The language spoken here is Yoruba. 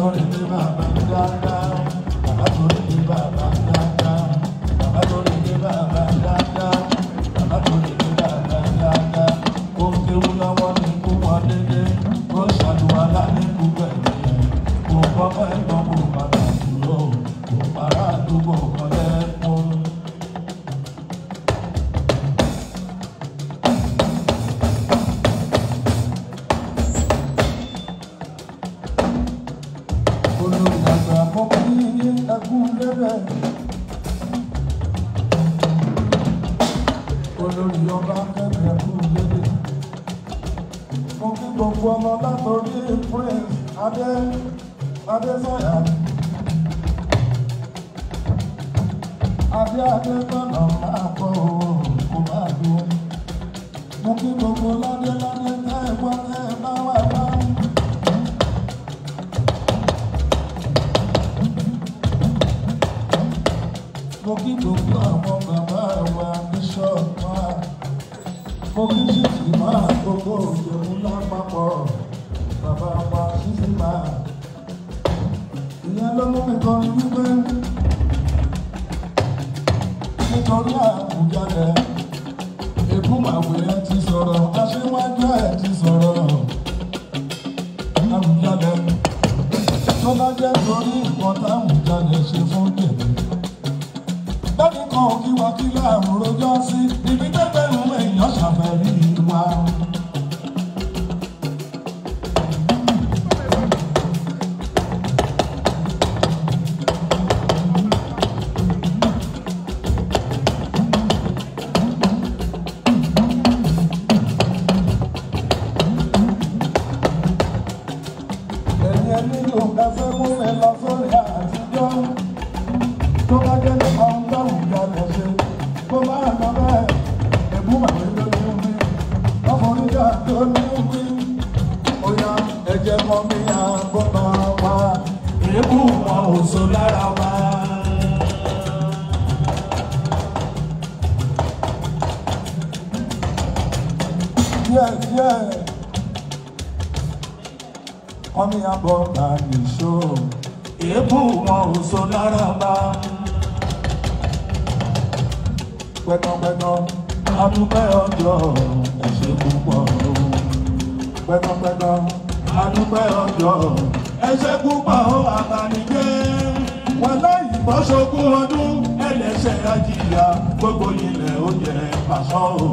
lórí ní bàbá dáadáa, bàbá lórí ní bàbá dáadáa, bàbá lórí ní bàbá dáadáa, bàbá lórí ní bàbá dáadáa. Ó ń kéwú lọ́wọ́ ní kú wọn dédé, ó ṣàlùwàlá ní kú gbẹ̀yìn. Kò kọ́kọ́ ẹ̀gbọ́n kò bàbá dúró, kò bàrà àdúgbò kan lẹ́kùn. Olórí ọba kẹ́kẹ́ kú lédè. Mo kí gbogbo ọmọ látòrí Prince Adésọyà. Adégbọ́nà máa bọ̀ kó máa dùn. Mo kí gbogbo ládé tẹ́ ẹ̀gbọ́n tẹ́ ẹ bá wà wá. Mo kí gbogbo àwọn bàbá wa bíṣọ̀pù wa. Mo kí ṣèṣì máa gbogbo òjòmú lápapọ̀. Bàbá wa ṣíṣì máa. Ìyẹn ló mú mi kọrin wípé nítorí Àwùjalẹ̀ Ègúnmàwé ẹ ti sọ̀rọ̀, Aṣíwájú ẹ ti sọ̀rọ̀. Àwùjalẹ̀ tó bá jẹ́ torí nǹkan táwùjalẹ̀ ṣe fún tèmi. Bẹ́ẹ̀ni kan kí wá kí láàrùn rojọ́ sí ibi tẹ́gbẹ̀rún èèyàn ṣàfẹ́rí wa. Ẹ̀yin ẹni yóò kẹsẹ́ mú ẹ lọ sórí àtijọ́. Tó bá jẹ́ nípa ohun táwùjalẹ̀ ṣe, kó máa lọ bẹ́ẹ̀. Ègúnmàwé ló ní wí, ọmọnìjà tó ní wí. Ó yá ẹ̀jẹ̀ mọ́ mi àgbọ̀nà wa, èébú wọn ò so lára wa. Díẹ̀díẹ̀ ọmọ ìyàbọ̀ bá nìṣó, èébú wọn ò so lára wa. Pẹ̀tọ̀pẹ̀tọ̀ adúpẹ́ ọjọ́ ẹ ṣé púpọ̀ o. Pẹ̀tọ̀pẹ̀tọ̀ adúpẹ́ ọjọ́ ẹ ṣé púpọ̀ o. Àbánijẹ́ wọn lẹ́yìn bọ́ṣogún ọdún ẹlẹ́ṣẹ̀ ajíyà gbogbo ilẹ̀ ó jẹ́ pàṣọ o.